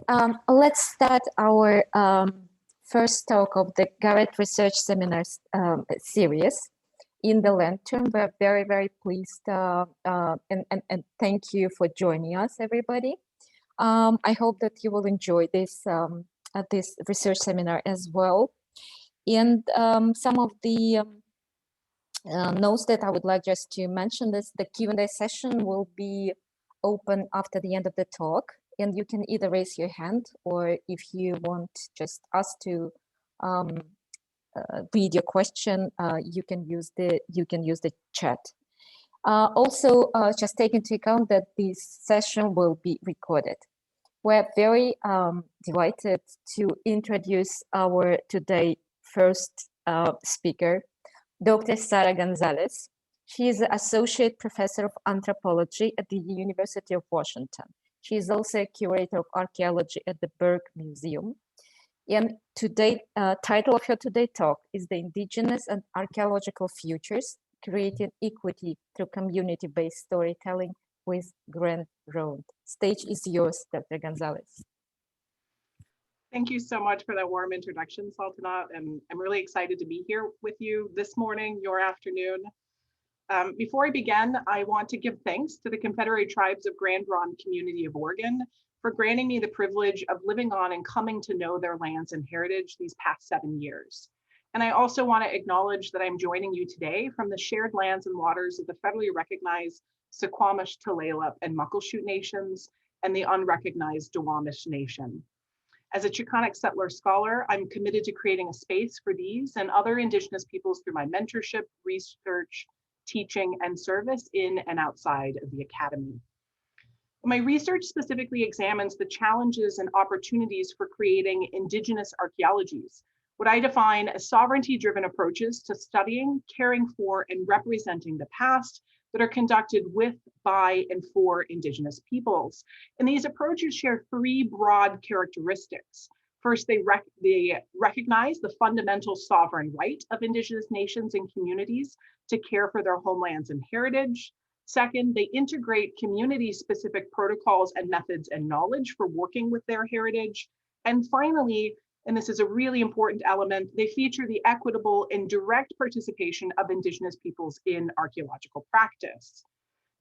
Let's start our first talk of the Garrod Research Seminars series in the land term. We're very, very pleased and thank you for joining us, everybody. I hope that you will enjoy this this research seminar as well. And some of the notes that I would like just to mention is the Q&A session will be open after the end of the talk, and you can either raise your hand, or if you want just us to read your question, you can use the chat. Also, just take into account that this session will be recorded. We're very delighted to introduce our today first speaker, Dr. Sara Gonzalez. She is an associate professor of anthropology at the University of Washington. She is also a curator of archaeology at the Berg Museum. And today, title of her today talk is The Indigenous and Archaeological Futures, Creating Equity Through Community-Based Storytelling with Grand Ronde. Stage is yours, Dr. Gonzalez. Thank you so much for that warm introduction, Saltanat, and I'm really excited to be here with you this morning, your afternoon. Before I begin, I want to give thanks to the Confederated Tribes of Grand Ronde Community of Oregon for granting me the privilege of living on and coming to know their lands and heritage these past 7 years. And I also want to acknowledge that I'm joining you today from the shared lands and waters of the federally recognized Suquamish, Tulalip, and Muckleshoot Nations and the unrecognized Duwamish Nation. As a Chicanic settler scholar, I'm committed to creating a space for these and other Indigenous peoples through my mentorship, research, teaching, and service in and outside of the academy. My research specifically examines the challenges and opportunities for creating Indigenous archaeologies, what I define as sovereignty-driven approaches to studying, caring for, and representing the past that are conducted with, by, and for Indigenous peoples. And these approaches share three broad characteristics. First, they recognize the fundamental sovereign right of Indigenous nations and communities to care for their homelands and heritage. Second, they integrate community-specific protocols and methods and knowledge for working with their heritage. And finally, and this is a really important element, they feature the equitable and direct participation of Indigenous peoples in archaeological practice.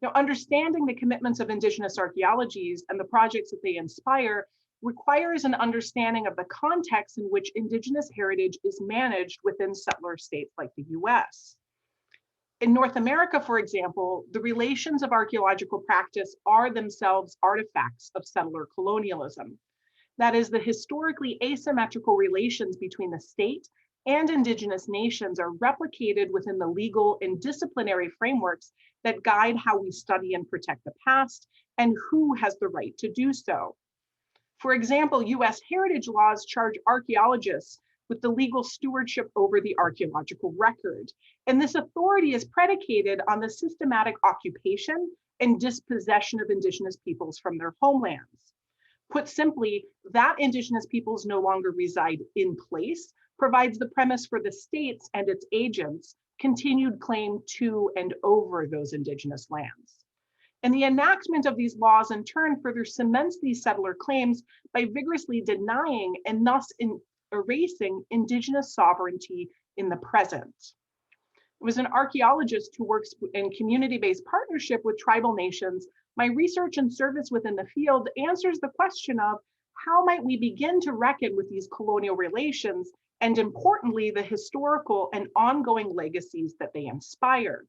Now, understanding the commitments of Indigenous archaeologies and the projects that they inspire requires an understanding of the context in which Indigenous heritage is managed within settler states like the US. In North America, for example, the relations of archaeological practice are themselves artifacts of settler colonialism. That is, the historically asymmetrical relations between the state and Indigenous nations are replicated within the legal and disciplinary frameworks that guide how we study and protect the past and who has the right to do so. For example, US heritage laws charge archaeologists with the legal stewardship over the archaeological record. And this authority is predicated on the systematic occupation and dispossession of Indigenous peoples from their homelands. Put simply, that Indigenous peoples no longer reside in place provides the premise for the states and its agents' continued claim to and over those Indigenous lands. And the enactment of these laws in turn further cements these settler claims by vigorously denying and thus erasing Indigenous sovereignty in the present. As an archaeologist who works in community-based partnership with tribal nations, my research and service within the field answers the question of how might we begin to reckon with these colonial relations and, importantly, the historical and ongoing legacies that they inspire.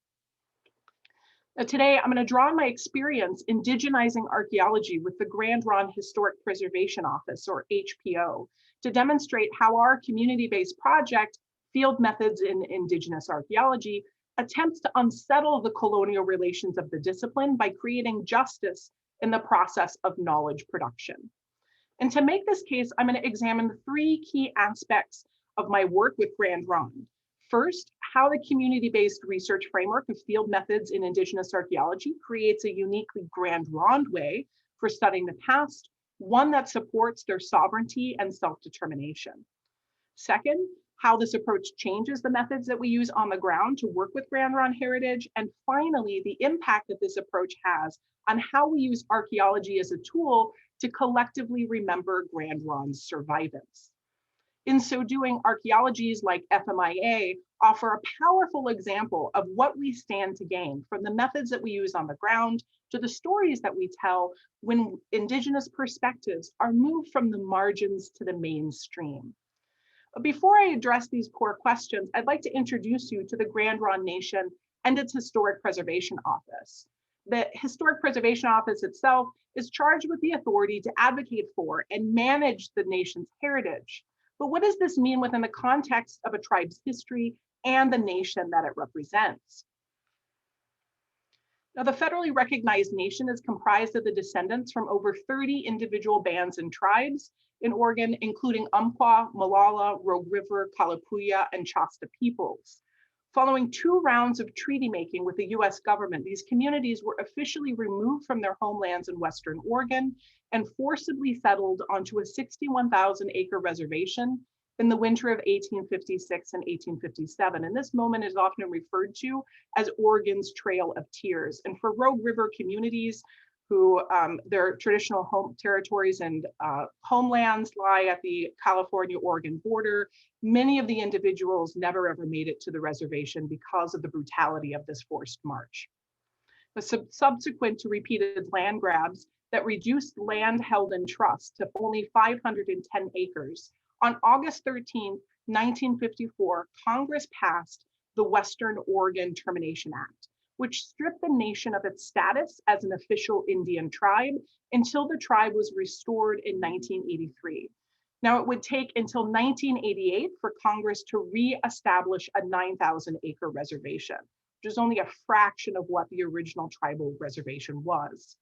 Now, today, I'm going to draw on my experience indigenizing archaeology with the Grand Ronde Historic Preservation Office, or HPO, to demonstrate how our community-based project, Field Methods in Indigenous Archaeology, attempts to unsettle the colonial relations of the discipline by creating justice in the process of knowledge production. And to make this case, I'm going to examine three key aspects of my work with Grand Ronde. First, how the community-based research framework of field methods in Indigenous archaeology creates a uniquely Grand Ronde way for studying the past, one that supports their sovereignty and self-determination. Second, how this approach changes the methods that we use on the ground to work with Grand Ronde heritage. And finally, the impact that this approach has on how we use archaeology as a tool to collectively remember Grand Ronde's survivants. In so doing, archaeologies like FMIA offer a powerful example of what we stand to gain from the methods that we use on the ground to the stories that we tell when Indigenous perspectives are moved from the margins to the mainstream. Before I address these core questions, I'd like to introduce you to the Grand Ronde Nation and its Historic Preservation Office. The Historic Preservation Office itself is charged with the authority to advocate for and manage the nation's heritage. But what does this mean within the context of a tribe's history and the nation that it represents? Now, the federally recognized nation is comprised of the descendants from over 30 individual bands and tribes in Oregon, including Umpqua, Molalla, Rogue River, Kalapuya, and Shasta peoples. Following 2 rounds of treaty making with the US government, these communities were officially removed from their homelands in Western Oregon and forcibly settled onto a 61,000 acre reservation in the winter of 1856 and 1857. And this moment is often referred to as Oregon's Trail of Tears. And for Rogue River communities who their traditional home territories and homelands lie at the California-Oregon border, many of the individuals never ever made it to the reservation because of the brutality of this forced march. Subsequent to repeated land grabs that reduced land held in trust to only 510 acres, on August 13, 1954, Congress passed the Western Oregon Termination Act, which stripped the nation of its status as an official Indian tribe until the tribe was restored in 1983. Now, it would take until 1988 for Congress to re-establish a 9,000 acre reservation, which is only a fraction of what the original tribal reservation was.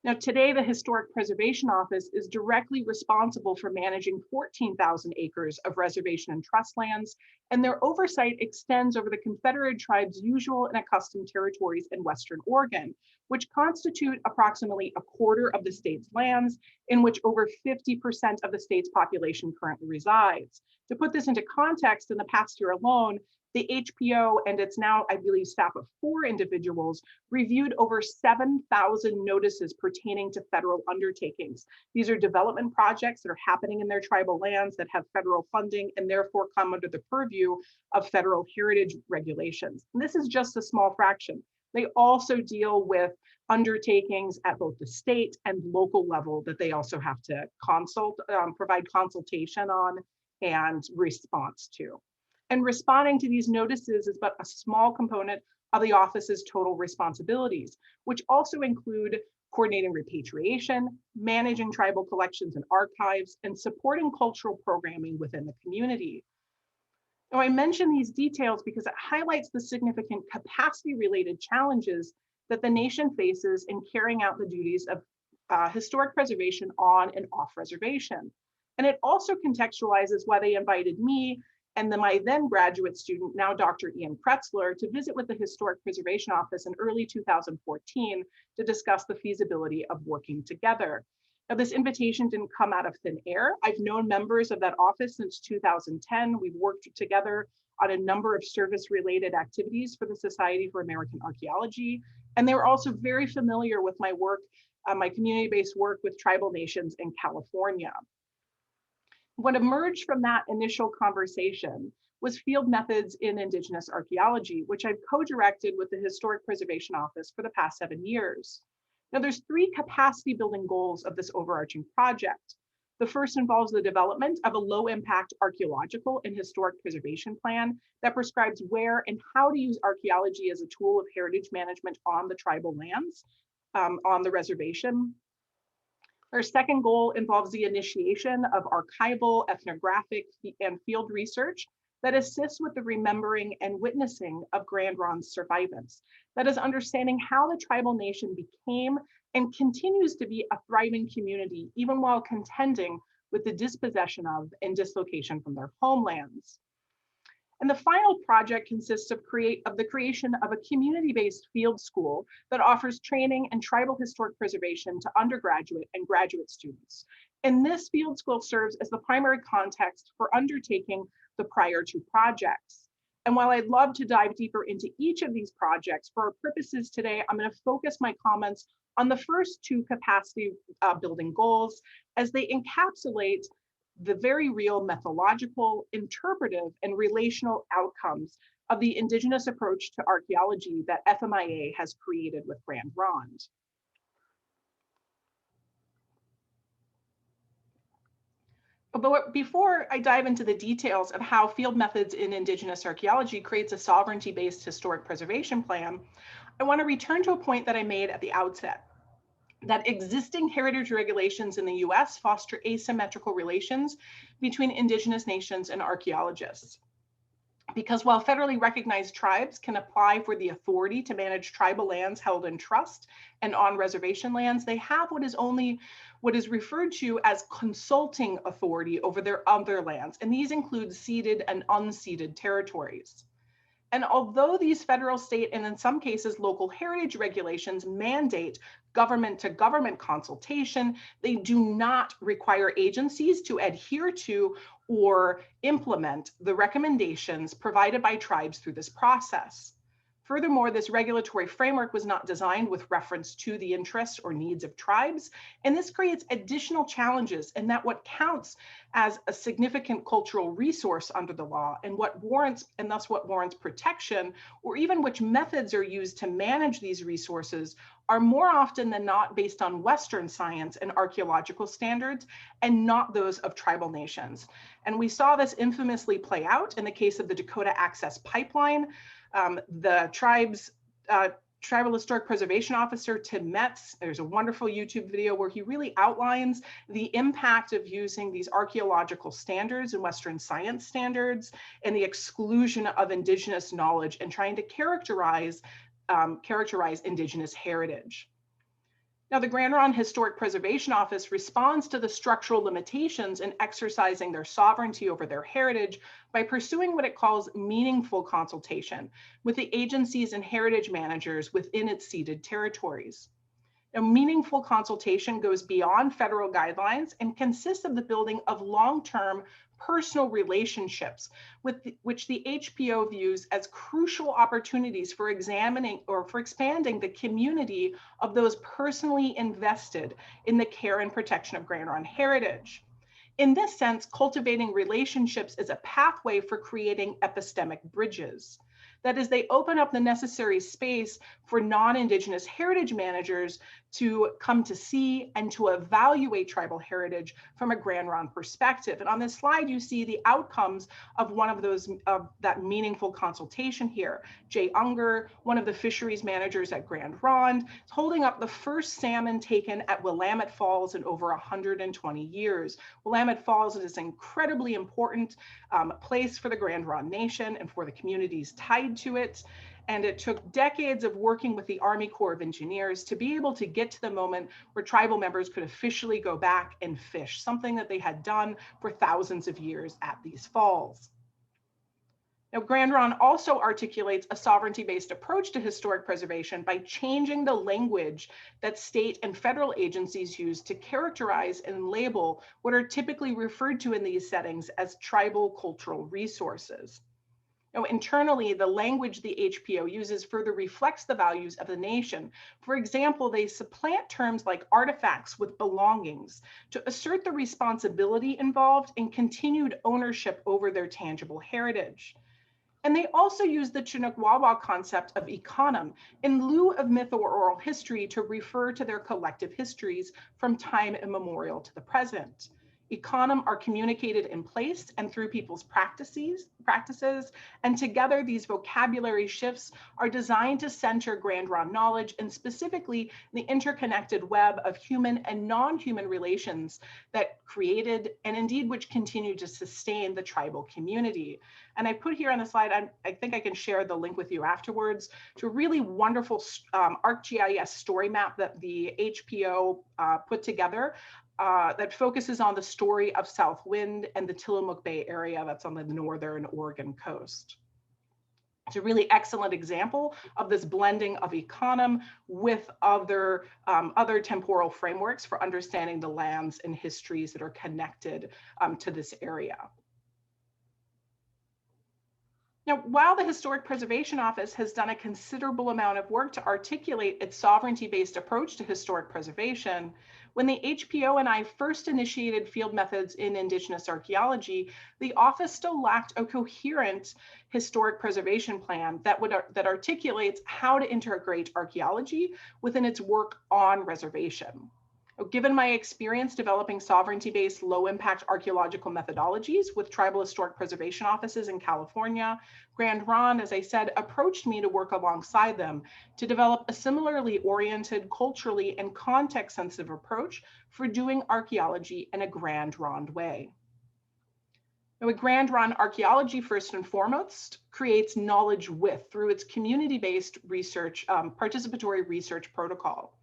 Now, today, the Historic Preservation Office is directly responsible for managing 14,000 acres of reservation and trust lands, and their oversight extends over the Confederated tribes' usual and accustomed territories in Western Oregon, which constitute approximately a quarter of the state's lands, in which over 50% of the state's population currently resides. To put this into context, in the past year alone, the HPO and its now, I believe, staff of 4 individuals reviewed over 7,000 notices pertaining to federal undertakings. These are development projects that are happening in their tribal lands that have federal funding and therefore come under the purview of federal heritage regulations. And this is just a small fraction. They also deal with undertakings at both the state and local level that they also have to provide consultation on and response to. And responding to these notices is but a small component of the office's total responsibilities, which also include coordinating repatriation, managing tribal collections and archives, and supporting cultural programming within the community. Now, I mention these details because it highlights the significant capacity-related challenges that the nation faces in carrying out the duties of historic preservation on and off reservation. And it also contextualizes why they invited me and my then graduate student, now Dr. Ian Pretzler, to visit with the Historic Preservation Office in early 2014 to discuss the feasibility of working together. Now, this invitation didn't come out of thin air. I've known members of that office since 2010. We've worked together on a number of service-related activities for the Society for American Archaeology. And they were also very familiar with my work, my community-based work with tribal nations in California. What emerged from that initial conversation was field methods in Indigenous archaeology, which I've co-directed with the Historic Preservation Office for the past 7 years. Now, there's 3 capacity building goals of this overarching project. The first involves the development of a low impact archaeological and historic preservation plan that prescribes where and how to use archaeology as a tool of heritage management on the tribal lands, on the reservation. Our second goal involves the initiation of archival, ethnographic, and field research that assists with the remembering and witnessing of Grand Ronde's survivants. That is understanding how the tribal nation became and continues to be a thriving community, even while contending with the dispossession of and dislocation from their homelands. And the final project consists of the creation of a community-based field school that offers training in tribal historic preservation to undergraduate and graduate students. And this field school serves as the primary context for undertaking the prior 2 projects. And while I'd love to dive deeper into each of these projects, for our purposes today, I'm going to focus my comments on the first two capacity building goals, as they encapsulate the very real methodological, interpretive, and relational outcomes of the Indigenous approach to archaeology that FMIA has created with Grand Ronde. But before I dive into the details of how field methods in Indigenous archaeology creates a sovereignty-based historic preservation plan, I want to return to a point that I made at the outset, that existing heritage regulations in the US foster asymmetrical relations between Indigenous nations and archaeologists. Because while federally recognized tribes can apply for the authority to manage tribal lands held in trust and on reservation lands, they have what is referred to as consulting authority over their other lands, and these include ceded and unceded territories. And although these federal, state, and in some cases local heritage regulations mandate government-to-government consultation, they do not require agencies to adhere to or implement the recommendations provided by tribes through this process. Furthermore, this regulatory framework was not designed with reference to the interests or needs of tribes, and this creates additional challenges in that what counts as a significant cultural resource under the law and thus what warrants protection, or even which methods are used to manage these resources, are more often than not based on Western science and archaeological standards and not those of tribal nations. And we saw this infamously play out in the case of the Dakota Access Pipeline. The tribe's Tribal Historic Preservation Officer, Tim Metz, there's a wonderful YouTube video where he really outlines the impact of using these archaeological standards and Western science standards and the exclusion of Indigenous knowledge and trying to characterize Indigenous heritage. Now, the Grand Ronde Historic Preservation Office responds to the structural limitations in exercising their sovereignty over their heritage by pursuing what it calls meaningful consultation with the agencies and heritage managers within its ceded territories. Now, meaningful consultation goes beyond federal guidelines and consists of the building of long-term personal relationships which the HPO views as crucial opportunities for examining or for expanding the community of those personally invested in the care and protection of Grand Ronde heritage. In this sense, cultivating relationships is a pathway for creating epistemic bridges. That is, they open up the necessary space for non-Indigenous heritage managers to come to see and to evaluate tribal heritage from a Grand Ronde perspective. And on this slide, you see the outcomes of one of those, of that meaningful consultation here. Jay Unger, one of the fisheries managers at Grand Ronde, is holding up the first salmon taken at Willamette Falls in over 120 years. Willamette Falls is an incredibly important place for the Grand Ronde Nation and for the communities tied to it. And it took decades of working with the Army Corps of Engineers to be able to get to the moment where tribal members could officially go back and fish, something that they had done for thousands of years at these falls. Now, Grand Ronde also articulates a sovereignty-based approach to historic preservation by changing the language that state and federal agencies use to characterize and label what are typically referred to in these settings as tribal cultural resources. Now, internally, the language the HPO uses further reflects the values of the nation. For example, they supplant terms like artifacts with belongings to assert the responsibility involved in continued ownership over their tangible heritage. And they also use the Chinook Wawa concept of econom in lieu of myth or oral history to refer to their collective histories from time immemorial to the present. Econom are communicated in place and through people's practices, and together these vocabulary shifts are designed to center Grand Ronde knowledge and specifically the interconnected web of human and non-human relations that created and indeed which continue to sustain the tribal community. And I put here on the slide, I think I can share the link with you afterwards, to a really wonderful ArcGIS story map that the HPO put together that focuses on the story of South Wind and the Tillamook Bay area that's on the northern Oregon coast. It's a really excellent example of this blending of econom with other temporal frameworks for understanding the lands and histories that are connected to this area. Now, while the Historic Preservation Office has done a considerable amount of work to articulate its sovereignty-based approach to historic preservation, when the HPO and I first initiated field methods in Indigenous archaeology, the office still lacked a coherent historic preservation plan that articulates how to integrate archaeology within its work on reservation. Given my experience developing sovereignty-based low-impact archaeological methodologies with tribal historic preservation offices in California, Grand Ronde, as I said, approached me to work alongside them to develop a similarly oriented, culturally and context-sensitive approach for doing archaeology in a Grand Ronde way. Now, a Grand Ronde archaeology, first and foremost, creates knowledge with through its community-based research, participatory research protocol.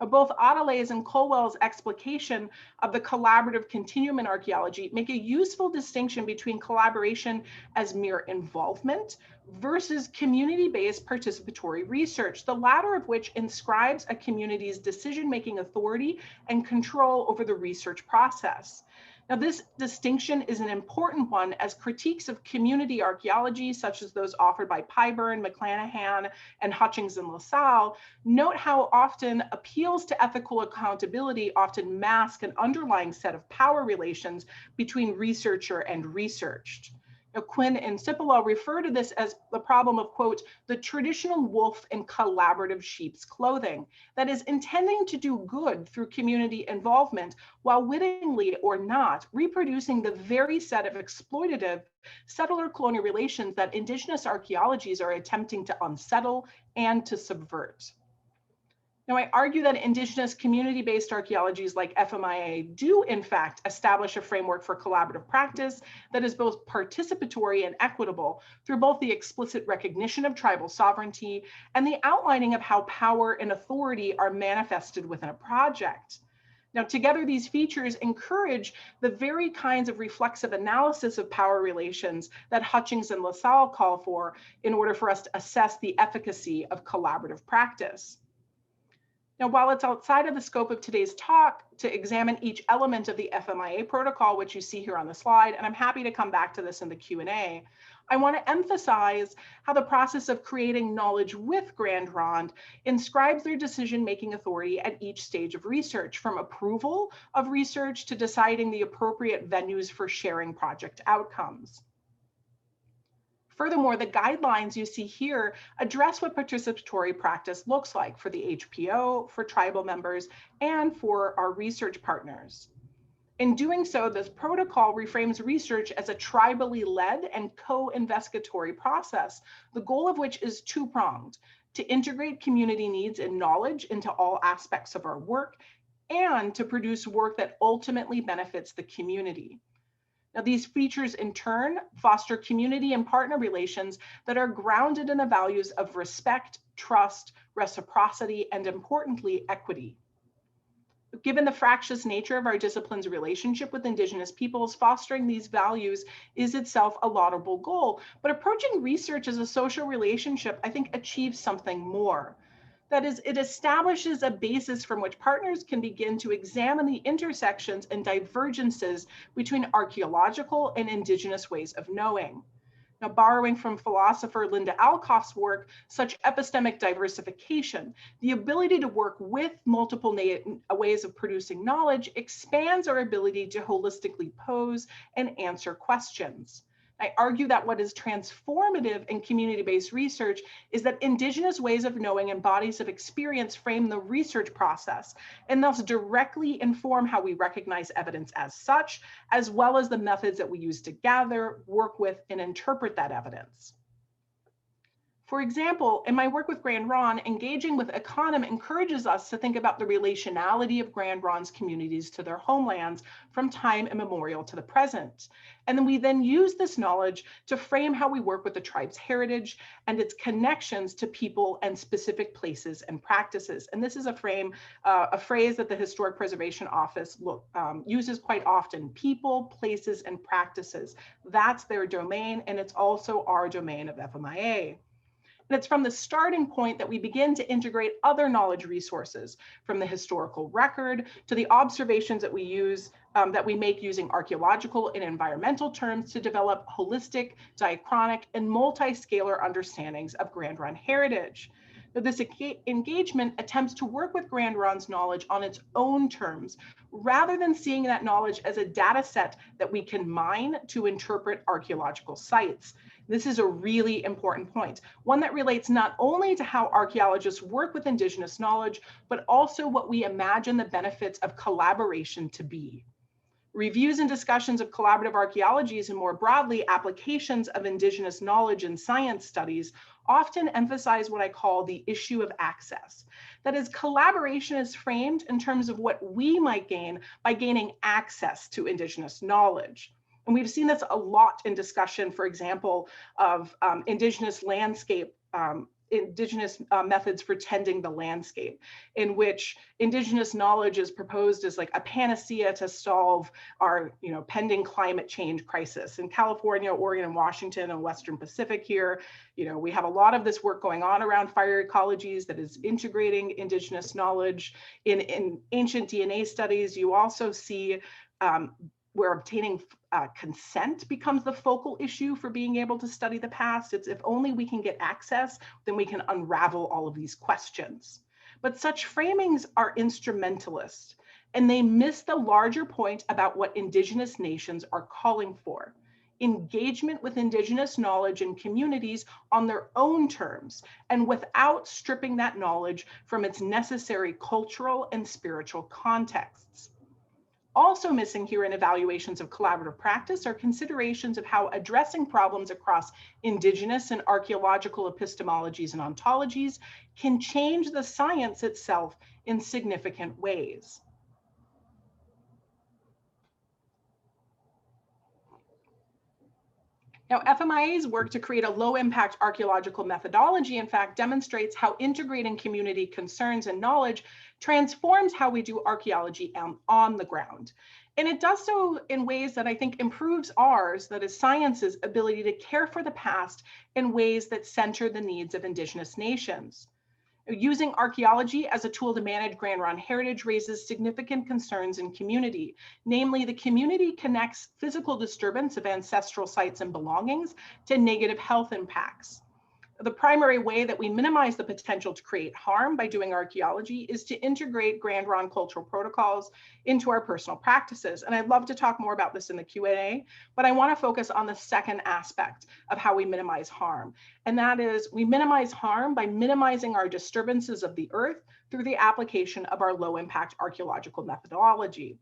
Both Adelaide's and Colwell's explication of the collaborative continuum in archaeology make a useful distinction between collaboration as mere involvement versus community-based participatory research, the latter of which inscribes a community's decision-making authority and control over the research process. Now, this distinction is an important one as critiques of community archaeology, such as those offered by Pyburn, McClanahan, and Hutchings and LaSalle, note how often appeals to ethical accountability often mask an underlying set of power relations between researcher and researched. Now, Quinn and Cipolla refer to this as the problem of, quote, the traditional wolf in collaborative sheep's clothing, that is intending to do good through community involvement while wittingly or not reproducing the very set of exploitative settler colonial relations that Indigenous archaeologies are attempting to unsettle and to subvert. Now, I argue that Indigenous community-based archaeologies like FMIA do, in fact, establish a framework for collaborative practice that is both participatory and equitable through both the explicit recognition of tribal sovereignty and the outlining of how power and authority are manifested within a project. Now, together, these features encourage the very kinds of reflexive analysis of power relations that Hutchings and LaSalle call for in order for us to assess the efficacy of collaborative practice. Now, while it's outside of the scope of today's talk to examine each element of the FMIA protocol, which you see here on the slide, and I'm happy to come back to this in the Q&A, I want to emphasize how the process of creating knowledge with Grand Ronde inscribes their decision-making authority at each stage of research, from approval of research to deciding the appropriate venues for sharing project outcomes. Furthermore, the guidelines you see here address what participatory practice looks like for the HPO, for tribal members, and for our research partners. In doing so, this protocol reframes research as a tribally led and co-investigatory process, the goal of which is two-pronged: to integrate community needs and knowledge into all aspects of our work, and to produce work that ultimately benefits the community. Now, these features in turn foster community and partner relations that are grounded in the values of respect, trust, reciprocity, and importantly, equity. Given the fractious nature of our discipline's relationship with Indigenous peoples, fostering these values is itself a laudable goal, but approaching research as a social relationship, I think, achieves something more. That is, it establishes a basis from which partners can begin to examine the intersections and divergences between archaeological and Indigenous ways of knowing. Now, borrowing from philosopher Linda Alcoff's work, such epistemic diversification, the ability to work with multiple ways of producing knowledge, expands our ability to holistically pose and answer questions. I argue that what is transformative in community-based research is that Indigenous ways of knowing and bodies of experience frame the research process and thus directly inform how we recognize evidence as such, as well as the methods that we use to gather, work with, and interpret that evidence. For example, in my work with Grand Ronde, engaging with Econom encourages us to think about the relationality of Grand Ronde's communities to their homelands from time immemorial to the present. And then we use this knowledge to frame how we work with the tribe's heritage and its connections to people and specific places and practices. And this is a phrase that the Historic Preservation Office uses quite often: people, places, and practices. That's their domain, and it's also our domain of FMIA. And it's from the starting point that we begin to integrate other knowledge resources, from the historical record to the observations that we use, that we make using archaeological and environmental terms to develop holistic, diachronic, and multi-scalar understandings of Grand Ronde heritage. Now, this engagement attempts to work with Grand Ronde's knowledge on its own terms, rather than seeing that knowledge as a data set that we can mine to interpret archaeological sites. This is a really important point, one that relates not only to how archaeologists work with Indigenous knowledge, but also what we imagine the benefits of collaboration to be. Reviews and discussions of collaborative archaeologies and more broadly applications of Indigenous knowledge in science studies often emphasize what I call the issue of access. That is, collaboration is framed in terms of what we might gain by gaining access to Indigenous knowledge. And we've seen this a lot in discussion, for example, of Indigenous landscape, Indigenous methods for tending the landscape, in which Indigenous knowledge is proposed as like a panacea to solve our pending climate change crisis. In California, Oregon, and Washington, and Western Pacific here, we have a lot of this work going on around fire ecologies that is integrating Indigenous knowledge. In ancient DNA studies, you also see where obtaining consent becomes the focal issue for being able to study the past. It's if only we can get access, then we can unravel all of these questions. But such framings are instrumentalist, and they miss the larger point about what Indigenous nations are calling for: engagement with Indigenous knowledge and communities on their own terms, and without stripping that knowledge from its necessary cultural and spiritual contexts. Also missing here in evaluations of collaborative practice are considerations of how addressing problems across Indigenous and archaeological epistemologies and ontologies can change the science itself in significant ways. Now, FMIA's work to create a low-impact archaeological methodology, in fact, demonstrates how integrating community concerns and knowledge transforms how we do archaeology on the ground. And it does so in ways that I think improves ours, that is science's, ability to care for the past in ways that center the needs of Indigenous nations. Using archaeology as a tool to manage Grand Ronde heritage raises significant concerns in community. Namely, the community connects physical disturbance of ancestral sites and belongings to negative health impacts. The primary way that we minimize the potential to create harm by doing archaeology is to integrate Grand Ronde cultural protocols into our personal practices. And I'd love to talk more about this in the Q&A, but I want to focus on the second aspect of how we minimize harm. And that is, we minimize harm by minimizing our disturbances of the earth through the application of our low-impact archaeological methodology.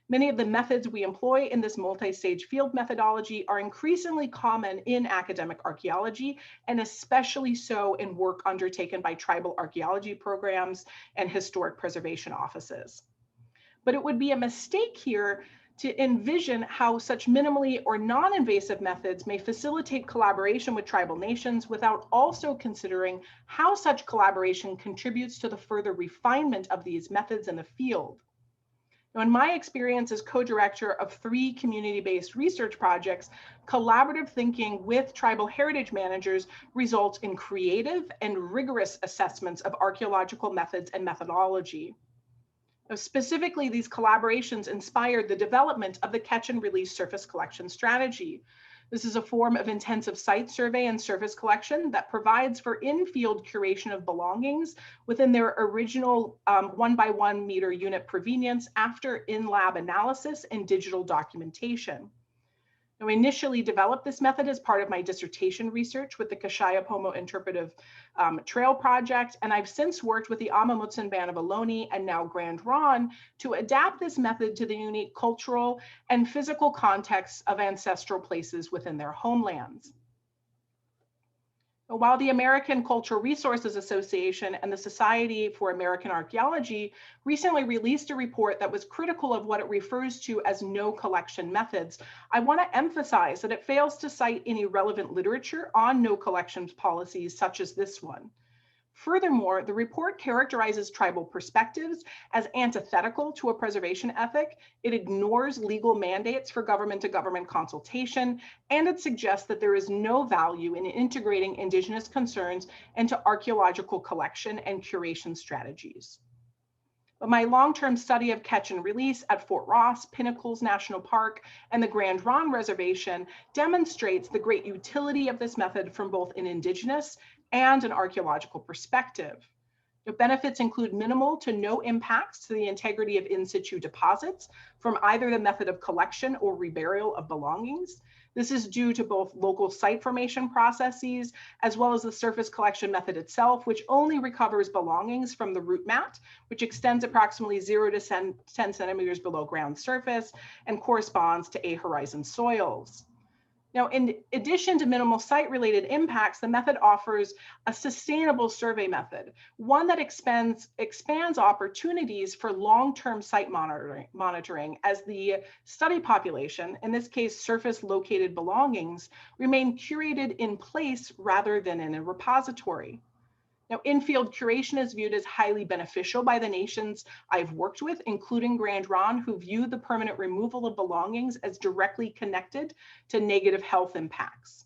Many of the methods we employ in this multi-stage field methodology are increasingly common in academic archaeology, and especially so in work undertaken by tribal archaeology programs and historic preservation offices. But it would be a mistake here to envision how such minimally or non-invasive methods may facilitate collaboration with tribal nations without also considering how such collaboration contributes to the further refinement of these methods in the field. Now, in my experience as co-director of 3 community-based research projects, collaborative thinking with tribal heritage managers results in creative and rigorous assessments of archaeological methods and methodology. Now, specifically, these collaborations inspired the development of the catch and release surface collection strategy. This is a form of intensive site survey and surface collection that provides for in-field curation of belongings within their original 1 by 1 meter unit provenience after in-lab analysis and digital documentation. Now, I initially developed this method as part of my dissertation research with the Kashiapomo Interpretive Trail Project, and I've since worked with the Amamutsan Band of Ohlone and now Grand Ronde to adapt this method to the unique cultural and physical contexts of ancestral places within their homelands. While the American Cultural Resources Association and the Society for American Archaeology recently released a report that was critical of what it refers to as no collection methods, I want to emphasize that it fails to cite any relevant literature on no collections policies such as this one. Furthermore, the report characterizes tribal perspectives as antithetical to a preservation ethic. It ignores legal mandates for government-to-government consultation, and it suggests that there is no value in integrating Indigenous concerns into archaeological collection and curation strategies. But my long-term study of catch and release at Fort Ross, Pinnacles National Park, and the Grand Ronde Reservation demonstrates the great utility of this method from both an Indigenous and an archaeological perspective. The benefits include minimal to no impacts to the integrity of in situ deposits from either the method of collection or reburial of belongings. This is due to both local site formation processes, as well as the surface collection method itself, which only recovers belongings from the root mat, which extends approximately 0 to 10 centimeters below ground surface and corresponds to a-horizon soils. Now, in addition to minimal site-related impacts, the method offers a sustainable survey method, one that expands opportunities for long-term site monitoring as the study population, in this case, surface-located belongings, remain curated in place rather than in a repository. Now, in-field curation is viewed as highly beneficial by the nations I've worked with, including Grand Ronde, who view the permanent removal of belongings as directly connected to negative health impacts.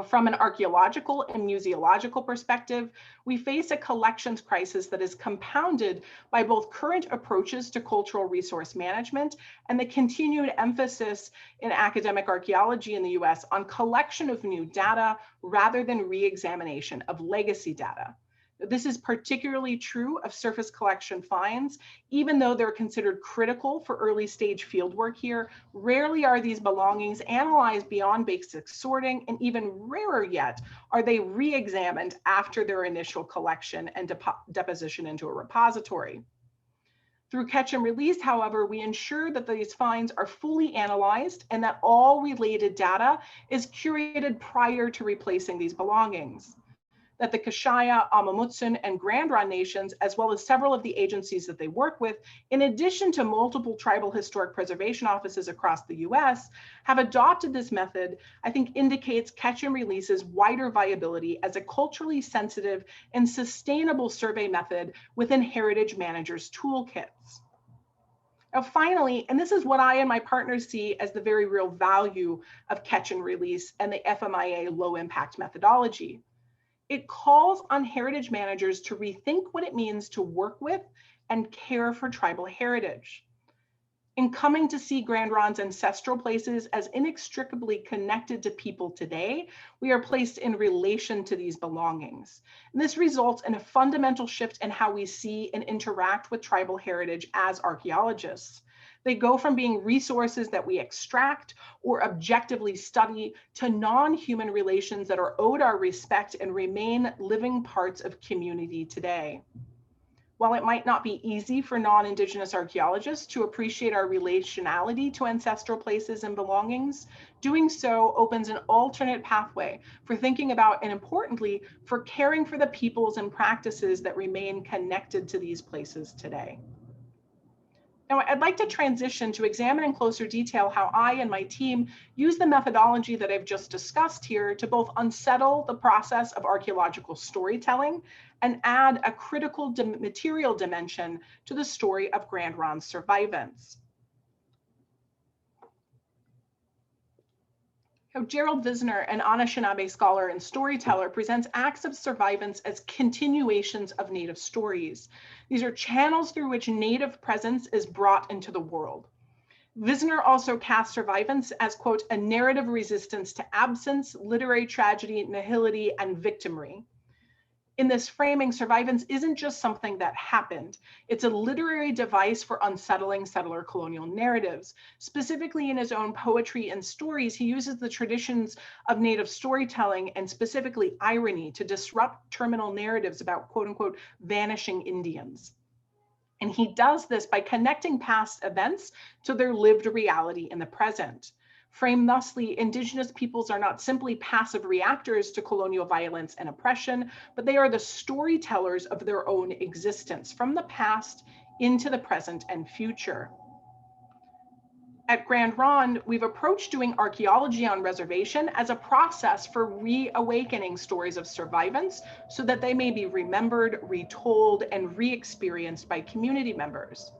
From an archaeological and museological perspective, we face a collections crisis that is compounded by both current approaches to cultural resource management and the continued emphasis in academic archaeology in the US on collection of new data rather than re-examination of legacy data. This is particularly true of surface collection finds. Even though they're considered critical for early stage fieldwork here, rarely are these belongings analyzed beyond basic sorting, and even rarer yet are they re-examined after their initial collection and deposition into a repository. Through catch and release, however, we ensure that these finds are fully analyzed and that all related data is curated prior to replacing these belongings. That the Kashaya, Amamutsun, and Grand Ronde nations, as well as several of the agencies that they work with, in addition to multiple tribal historic preservation offices across the US, have adopted this method, I think indicates catch and release's wider viability as a culturally sensitive and sustainable survey method within heritage managers' toolkits. Now, finally, and this is what I and my partners see as the very real value of catch and release and the FMIA low impact methodology. It calls on heritage managers to rethink what it means to work with and care for tribal heritage. In coming to see Grand Ronde's ancestral places as inextricably connected to people today, we are placed in relation to these belongings. And this results in a fundamental shift in how we see and interact with tribal heritage as archaeologists. They go from being resources that we extract or objectively study to non-human relations that are owed our respect and remain living parts of community today. While it might not be easy for non-Indigenous archaeologists to appreciate our relationality to ancestral places and belongings, doing so opens an alternate pathway for thinking about, and importantly, for caring for the peoples and practices that remain connected to these places today. Now, I'd like to transition to examine in closer detail how I and my team use the methodology that I've just discussed here to both unsettle the process of archaeological storytelling and add a critical material dimension to the story of Grand Ronde's survivants. Gerald Visner, an Anishinaabe scholar and storyteller, presents acts of survivance as continuations of Native stories. These are channels through which Native presence is brought into the world. Visner also casts survivance as, quote, a narrative resistance to absence, literary tragedy, nihility, and victimry. In this framing, survivance isn't just something that happened. It's a literary device for unsettling settler colonial narratives. Specifically in his own poetry and stories, he uses the traditions of Native storytelling and specifically irony to disrupt terminal narratives about, quote unquote, vanishing Indians. And he does this by connecting past events to their lived reality in the present. Framed thusly, Indigenous peoples are not simply passive reactors to colonial violence and oppression, but they are the storytellers of their own existence from the past into the present and future. At Grand Ronde, we've approached doing archaeology on reservation as a process for reawakening stories of survivants so that they may be remembered, retold, and re-experienced by community members.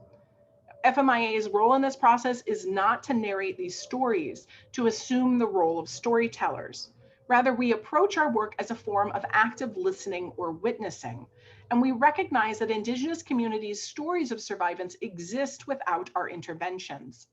FMIA's role in this process is not to narrate these stories, to assume the role of storytellers. Rather, we approach our work as a form of active listening or witnessing, and we recognize that Indigenous communities' stories of survivance exist without our interventions.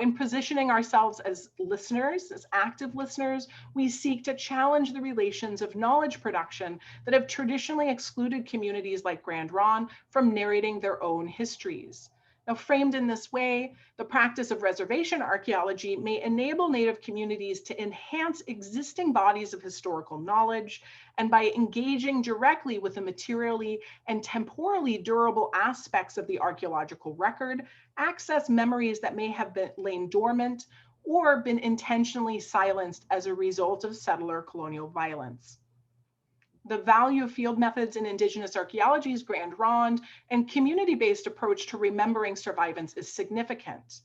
In positioning ourselves as listeners, as active listeners, we seek to challenge the relations of knowledge production that have traditionally excluded communities like Grand Ronde from narrating their own histories. Now, framed in this way, the practice of reservation archaeology may enable Native communities to enhance existing bodies of historical knowledge, and by engaging directly with the materially and temporally durable aspects of the archaeological record, access memories that may have been lain dormant or been intentionally silenced as a result of settler colonial violence. The value of field methods in Indigenous Archaeology's Grand Ronde and community-based approach to remembering survivance is significant.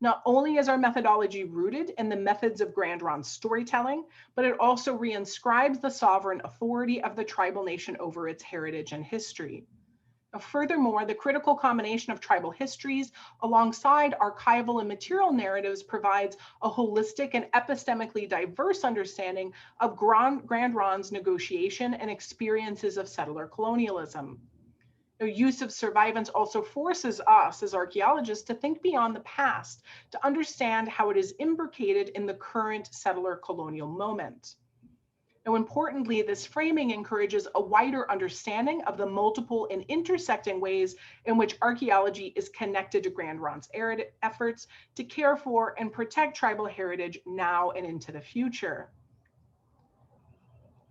Not only is our methodology rooted in the methods of Grand Ronde storytelling, but it also reinscribes the sovereign authority of the tribal nation over its heritage and history. Furthermore, the critical combination of tribal histories alongside archival and material narratives provides a holistic and epistemically diverse understanding of Grand Ronde's negotiation and experiences of settler colonialism. The use of survivance also forces us as archaeologists to think beyond the past, to understand how it is imbricated in the current settler colonial moment. Now, importantly, this framing encourages a wider understanding of the multiple and intersecting ways in which archaeology is connected to Grand Ronde's efforts to care for and protect tribal heritage now and into the future.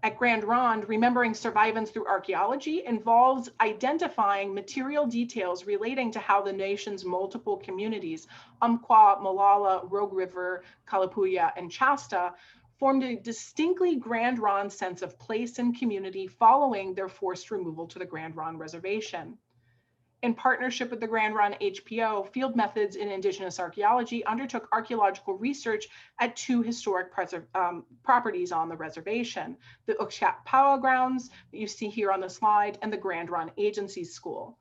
At Grand Ronde, remembering survivance through archaeology involves identifying material details relating to how the nation's multiple communities, Umpqua, Molalla, Rogue River, Kalapuya, and Shasta, formed a distinctly Grand Ronde sense of place and community following their forced removal to the Grand Ronde Reservation. In partnership with the Grand Ronde HPO, Field Methods in Indigenous Archaeology undertook archaeological research at two historic properties on the reservation, the Uxkat-Powell grounds that you see here on the slide, and the Grand Ronde Agency School.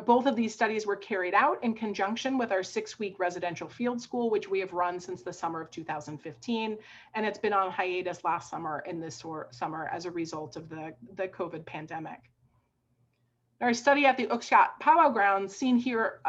Both of these studies were carried out in conjunction with our 6-week residential field school, which we have run since the summer of 2015, and it's been on hiatus last summer and this summer as a result of the COVID pandemic. Our study at the Uxkat-Powell grounds, seen here,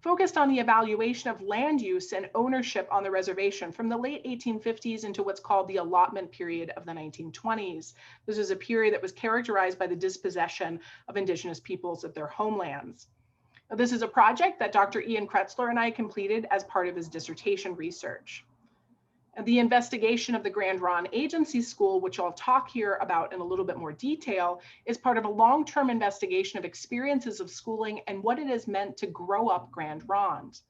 focused on the evaluation of land use and ownership on the reservation from the late 1850s into what's called the Allotment Period of the 1920s. This is a period that was characterized by the dispossession of Indigenous peoples of their homelands. Now, this is a project that Dr. Ian Kretzler and I completed as part of his dissertation research. And the investigation of the Grand Ronde Agency School, which I'll talk here about in a little bit more detail, is part of a long-term investigation of experiences of schooling and what it has meant to grow up Grand Ronde.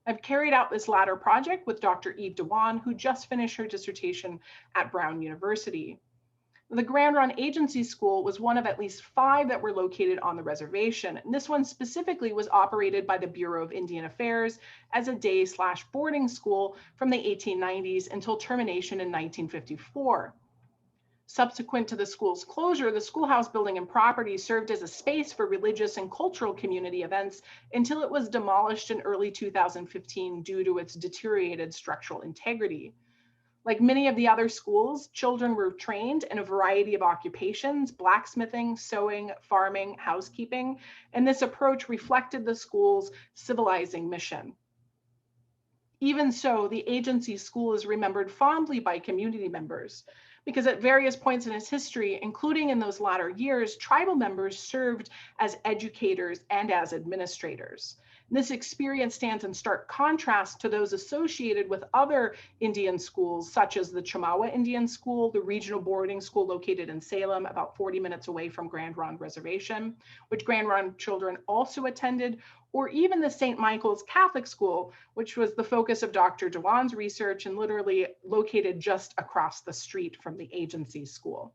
I've carried out this latter project with Dr. Eve Dewan, who just finished her dissertation at Brown University. The Grand Ronde Agency School was one of at least 5 that were located on the reservation. And this one specifically was operated by the Bureau of Indian Affairs as a day/boarding school from the 1890s until termination in 1954. Subsequent to the school's closure, the Schoolhouse building and property served as a space for religious and cultural community events until it was demolished in early 2015 due to its deteriorated structural integrity. Like many of the other schools, children were trained in a variety of occupations: blacksmithing, sewing, farming, housekeeping, and this approach reflected the school's civilizing mission. Even so, the agency school is remembered fondly by community members because at various points in its history, including in those latter years, tribal members served as educators and as administrators. This experience stands in stark contrast to those associated with other Indian schools, such as the Chamawa Indian School, the regional boarding school located in Salem, about 40 minutes away from Grand Ronde Reservation, which Grand Ronde children also attended, or even the St. Michael's Catholic School, which was the focus of Dr. Dewan's research and literally located just across the street from the agency school.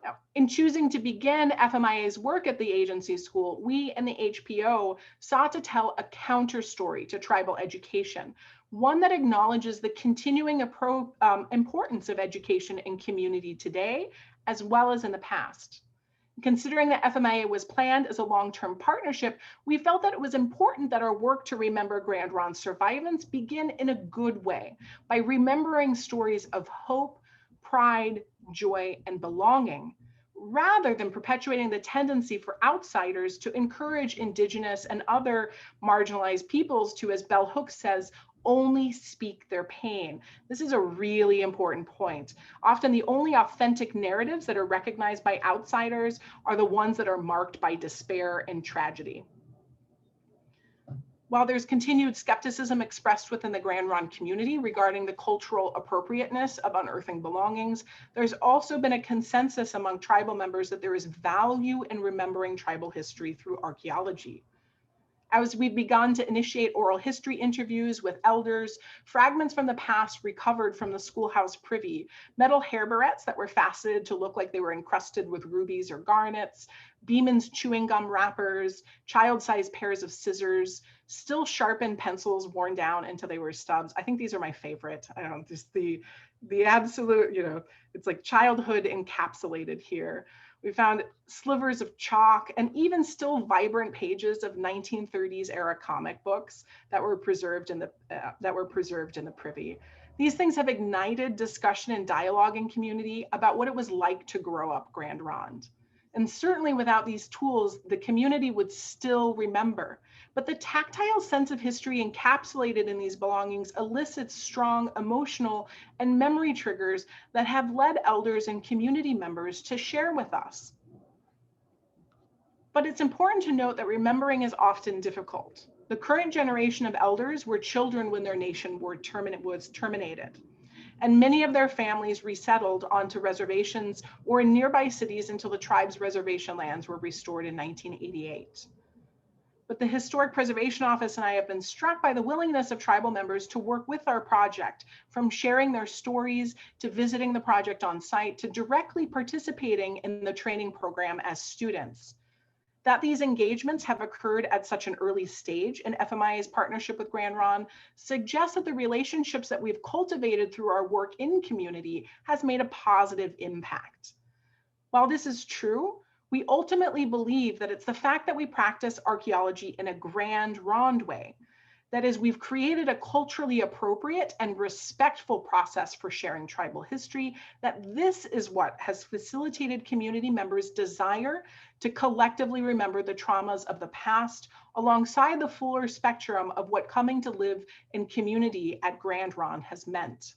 Now, in choosing to begin FMIA's work at the agency school, we and the HPO sought to tell a counter story to tribal education, one that acknowledges the continuing importance of education in community today, as well as in the past. Considering that FMIA was planned as a long-term partnership, we felt that it was important that our work to remember Grand Ronde survivants begin in a good way by remembering stories of hope, pride, joy, and belonging, rather than perpetuating the tendency for outsiders to encourage Indigenous and other marginalized peoples to, as Bell Hooks says, only speak their pain. This is a really important point. Often the only authentic narratives that are recognized by outsiders are the ones that are marked by despair and tragedy. While there's continued skepticism expressed within the Grand Ronde community regarding the cultural appropriateness of unearthing belongings, there's also been a consensus among tribal members that there is value in remembering tribal history through archaeology. As we've begun to initiate oral history interviews with elders, fragments from the past recovered from the Schoolhouse privy, metal hair barrettes that were faceted to look like they were encrusted with rubies or garnets, Beeman's chewing gum wrappers, child-sized pairs of scissors, still sharpened pencils worn down until they were stubs. I think these are my favorite. I don't know, just the absolute, you know, it's like childhood encapsulated here. We found slivers of chalk and even still vibrant pages of 1930s era comic books that were preserved in the privy. These things have ignited discussion and dialogue in community about what it was like to grow up Grand Ronde. And certainly without these tools, the community would still remember. But the tactile sense of history encapsulated in these belongings elicits strong emotional and memory triggers that have led elders and community members to share with us. But it's important to note that remembering is often difficult. The current generation of elders were children when their nation was terminated. And many of their families resettled onto reservations or in nearby cities until the tribe's reservation lands were restored in 1988. But the Historic Preservation Office and I have been struck by the willingness of tribal members to work with our project, from sharing their stories to visiting the project on site to directly participating in the training program as students. That these engagements have occurred at such an early stage in FMIA's partnership with Grand Ronde suggests that the relationships that we've cultivated through our work in community has made a positive impact. While this is true, we ultimately believe that it's the fact that we practice archaeology in a Grand Ronde way. That is, we've created a culturally appropriate and respectful process for sharing tribal history, that this is what has facilitated community members' desire to collectively remember the traumas of the past alongside the fuller spectrum of what coming to live in community at Grand Ronde has meant.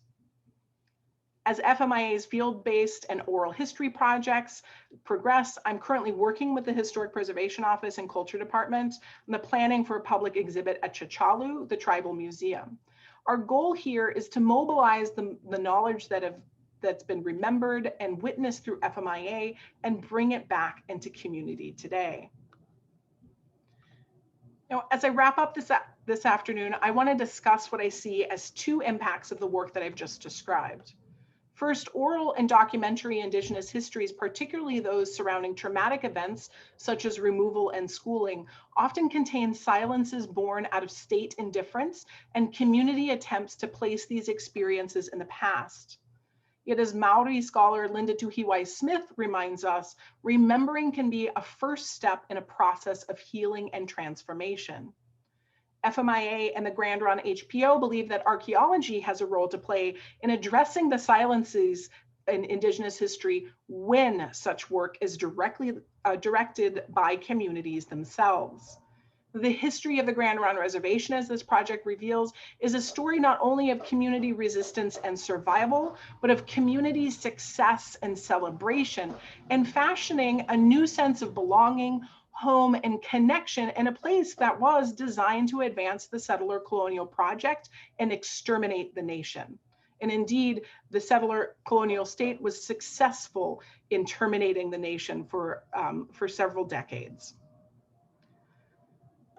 As FMIA's field-based and oral history projects progress, I'm currently working with the Historic Preservation Office and Culture Department on the planning for a public exhibit at Chichalu, the Tribal Museum. Our goal here is to mobilize the knowledge that's been remembered and witnessed through FMIA and bring it back into community today. Now, as I wrap up this afternoon, I want to discuss what I see as two impacts of the work that I've just described. First, oral and documentary Indigenous histories, particularly those surrounding traumatic events such as removal and schooling, often contain silences born out of state indifference and community attempts to place these experiences in the past. Yet as Maori scholar Linda Tuhiwai-Smith reminds us, remembering can be a first step in a process of healing and transformation. FMIA and the Grand Ronde HPO believe that archaeology has a role to play in addressing the silences in Indigenous history when such work is directly directed by communities themselves. The history of the Grand Ronde Reservation, as this project reveals, is a story not only of community resistance and survival, but of community success and celebration, and fashioning a new sense of belonging, home, and connection in a place that was designed to advance the settler colonial project and exterminate the nation. And indeed, the settler colonial state was successful in terminating the nation for several decades.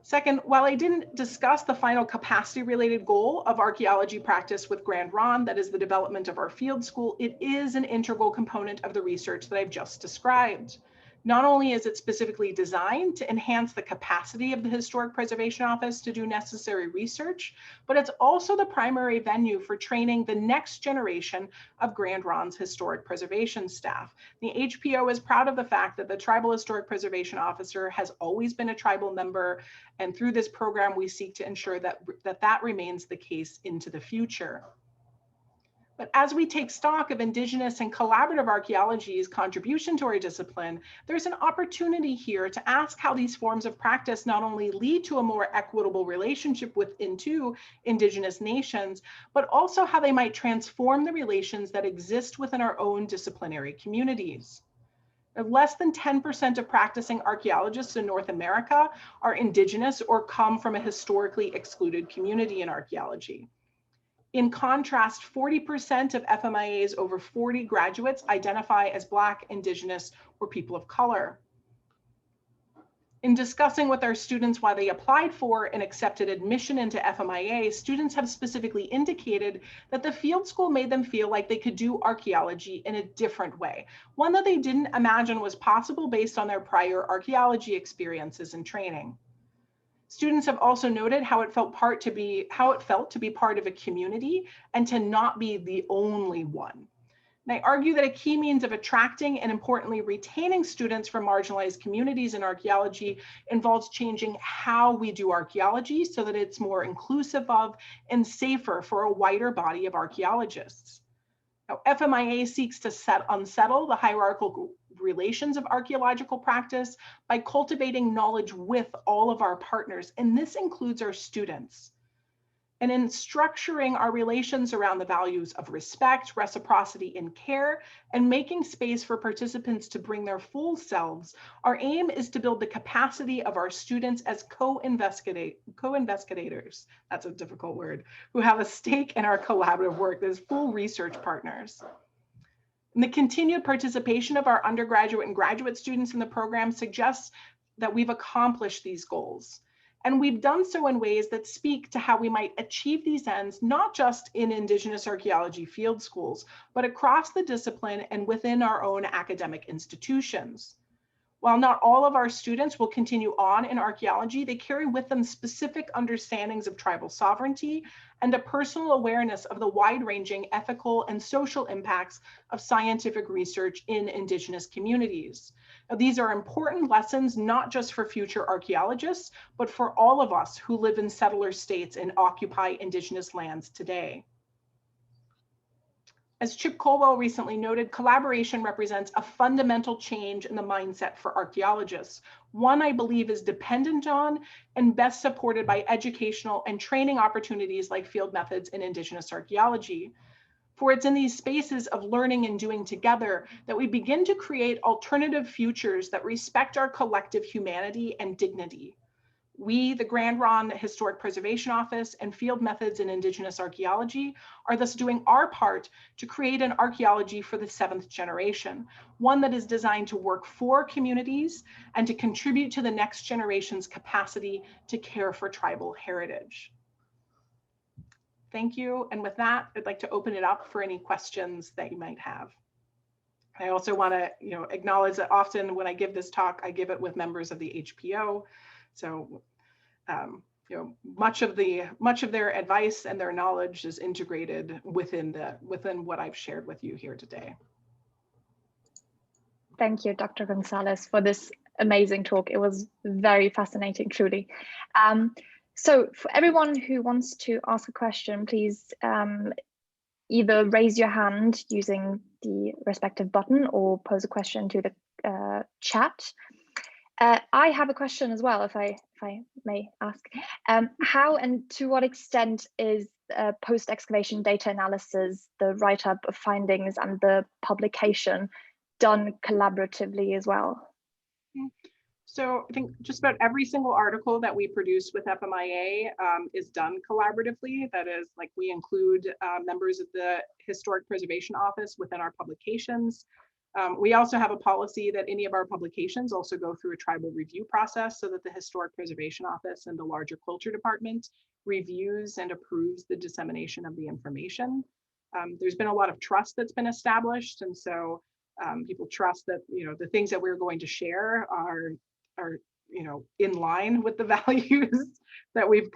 Second, while I didn't discuss the final capacity-related goal of archaeology practice with Grand Ronde, that is the development of our field school, it is an integral component of the research that I've just described. Not only is it specifically designed to enhance the capacity of the Historic Preservation Office to do necessary research, but it's also the primary venue for training the next generation of Grand Ronde's historic preservation staff. The HPO is proud of the fact that the Tribal Historic Preservation Officer has always been a tribal member, and through this program, we seek to ensure that that remains the case into the future. But as we take stock of Indigenous and collaborative archaeology's contribution to our discipline, there's an opportunity here to ask how these forms of practice not only lead to a more equitable relationship within two Indigenous nations, but also how they might transform the relations that exist within our own disciplinary communities. Less than 10% of practicing archaeologists in North America are Indigenous or come from a historically excluded community in archaeology. In contrast, 40% of FMIA's over 40 graduates identify as Black, Indigenous, or people of color. In discussing with our students why they applied for and accepted admission into FMIA, students have specifically indicated that the field school made them feel like they could do archaeology in a different way, one that they didn't imagine was possible based on their prior archaeology experiences and training. Students have also noted how it felt to be part of a community and to not be the only one. And I argue that a key means of attracting and importantly retaining students from marginalized communities in archaeology involves changing how we do archaeology so that it's more inclusive of and safer for a wider body of archaeologists. Now, FMIA seeks to unsettle the hierarchical relations of archaeological practice by cultivating knowledge with all of our partners, and this includes our students. And in structuring our relations around the values of respect, reciprocity, and care, and making space for participants to bring their full selves, our aim is to build the capacity of our students as co-investigators, that's a difficult word, who have a stake in our collaborative work as full research partners. And the continued participation of our undergraduate and graduate students in the program suggests that we've accomplished these goals. And we've done so in ways that speak to how we might achieve these ends, not just in Indigenous archaeology field schools, but across the discipline and within our own academic institutions. While not all of our students will continue on in archaeology, they carry with them specific understandings of tribal sovereignty and a personal awareness of the wide-ranging ethical and social impacts of scientific research in Indigenous communities. Now, these are important lessons, not just for future archaeologists, but for all of us who live in settler states and occupy Indigenous lands today. As Chip Colwell recently noted, collaboration represents a fundamental change in the mindset for archaeologists, one I believe is dependent on and best supported by educational and training opportunities like field methods in Indigenous archaeology. For it's in these spaces of learning and doing together that we begin to create alternative futures that respect our collective humanity and dignity. We, the Grand Ronde Historic Preservation Office and Field Methods in Indigenous Archaeology, are thus doing our part to create an archaeology for the 7th generation, one that is designed to work for communities and to contribute to the next generation's capacity to care for tribal heritage. Thank you. And with that, I'd like to open it up for any questions that you might have. I also want to acknowledge that often when I give this talk, I give it with members of the HPO. So, much of their advice and their knowledge is integrated within what I've shared with you here today. Thank you, Dr. Gonzalez, for this amazing talk. It was very fascinating, truly. So for everyone who wants to ask a question, please either raise your hand using the respective button or pose a question to the chat. I have a question as well, if I may ask. How and to what extent is post-excavation data analysis, the write-up of findings and the publication done collaboratively as well? So I think just about every single article that we produce with FMIA is done collaboratively. That is, like, we include members of the Historic Preservation Office within our publications. We also have a policy that any of our publications also go through a tribal review process so that the Historic Preservation Office and the larger culture department reviews and approves the dissemination of the information. There's been a lot of trust that's been established, and so people trust that the things that we're going to share are in line with the values that we've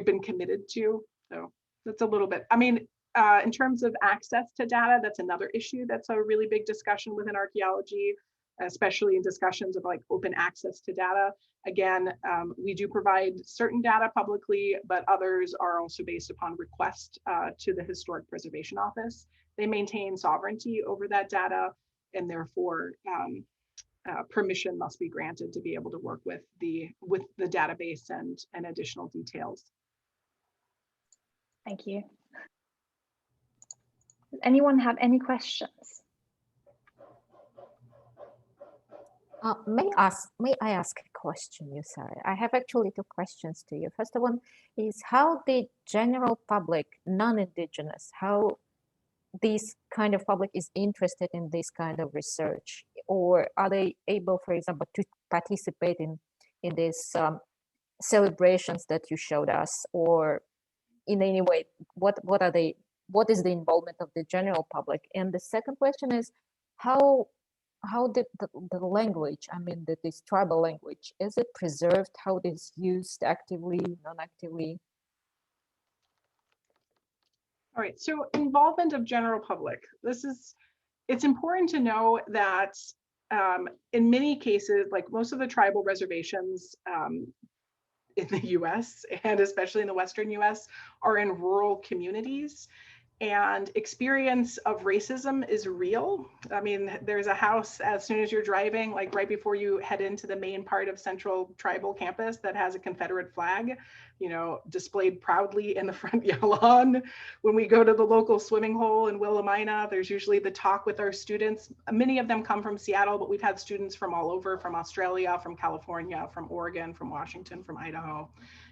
been committed to. So that's a little bit. I mean, in terms of access to data, that's another issue that's a really big discussion within archaeology, especially in discussions of like open access to data. Again, we do provide certain data publicly, but others are also based upon request to the Historic Preservation Office. They maintain sovereignty over that data, and therefore permission must be granted to be able to work with the database and additional details. Thank you. Does anyone have any questions? May I ask a question, you, Sara? I have actually two questions to you. First one is how the general public, non-Indigenous, how this kind of public is interested in this kind of research, or are they able, for example, to participate in these celebrations that you showed us, or in any way, what is the involvement of the general public? And the second question is how did the language, I mean, this tribal language, is it preserved? How it is used actively, non-actively? All right, so involvement of general public. It's important to know that in many cases, like most of the tribal reservations in the US, and especially in the Western US, are in rural communities. And experience of racism is real. I mean, there's a house as soon as you're driving, like right before you head into the main part of Central Tribal Campus, that has a Confederate flag, displayed proudly in the front lawn. When we go to the local swimming hole in Willamina, there's usually the talk with our students. Many of them come from Seattle, but we've had students from all over, from Australia, from California, from Oregon, from Washington, from Idaho,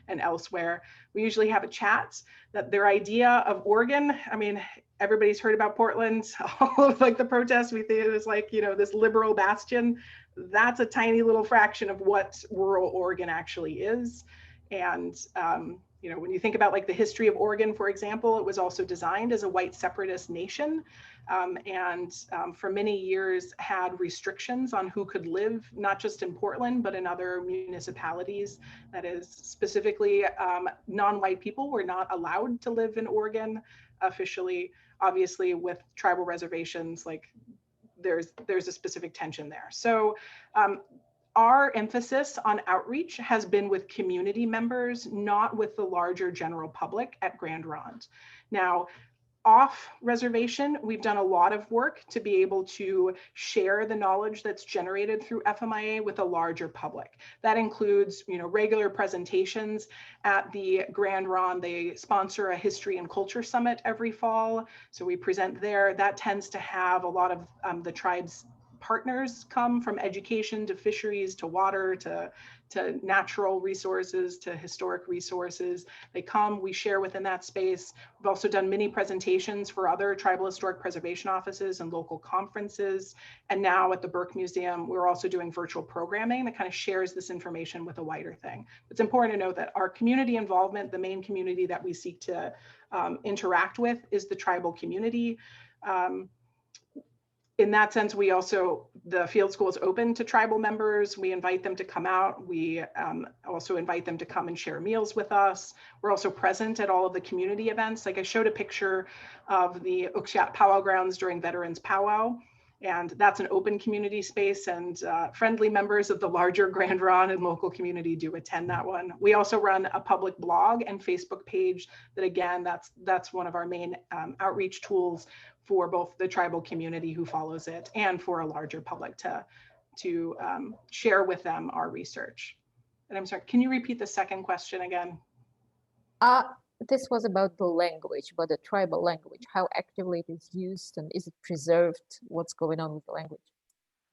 and elsewhere. We usually have a chat that their idea of Oregon, I mean, everybody's heard about Portland, all of like the protests, we think it was like, this liberal bastion. That's a tiny little fraction of what rural Oregon actually is. And, when you think about like the history of Oregon, for example, it was also designed as a white separatist nation. And for many years had restrictions on who could live, not just in Portland, but in other municipalities. That is, specifically, non-white people were not allowed to live in Oregon officially. Obviously, with tribal reservations, like there's a specific tension there. So our emphasis on outreach has been with community members, not with the larger general public at Grand Ronde. Now, off reservation, we've done a lot of work to be able to share the knowledge that's generated through FMIA with a larger public. That includes, regular presentations at the Grand Ronde. They sponsor a history and culture summit every fall. So we present there. That tends to have a lot of the tribe's partners come, from education to fisheries to water to natural resources to historic resources. They come, we share within that space. We've also done many presentations for other tribal historic preservation offices and local conferences. And now at the Burke Museum, we're also doing virtual programming that kind of shares this information with a wider thing. It's important to note that our community involvement, the main community that we seek to interact with, is the tribal community. In that sense, the field school is open to tribal members. We invite them to come out. We also invite them to come and share meals with us. We're also present at all of the community events. Like I showed a picture of the Ukshat Powwow grounds during Veterans Powwow, and that's an open community space, and friendly members of the larger Grand Ronde and local community do attend that one. We also run a public blog and Facebook page that, again, that's one of our main outreach tools for both the tribal community who follows it and for a larger public to share with them our research. And I'm sorry, can you repeat the second question again? This was about the language, but the tribal language, how actively it is used, and is it preserved? What's going on with the language?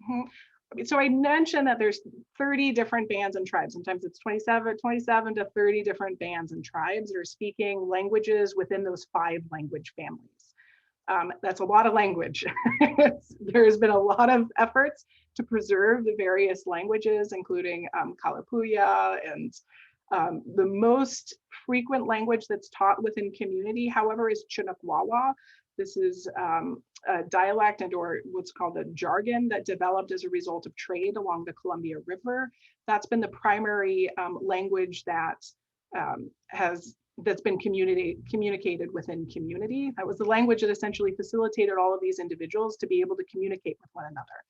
Mm-hmm. So I mentioned that there's 30 different bands and tribes. Sometimes it's 27 to 30 different bands and tribes that are speaking languages within those 5 language families. That's a lot of language. There's been a lot of efforts to preserve the various languages, including Kalapuya, and the most frequent language that's taught within community, however, is Chinook Wawa. This is a dialect and or what's called a jargon that developed as a result of trade along the Columbia River. That's been the primary language that that's been communicated within community. That was the language that essentially facilitated all of these individuals to be able to communicate with one another,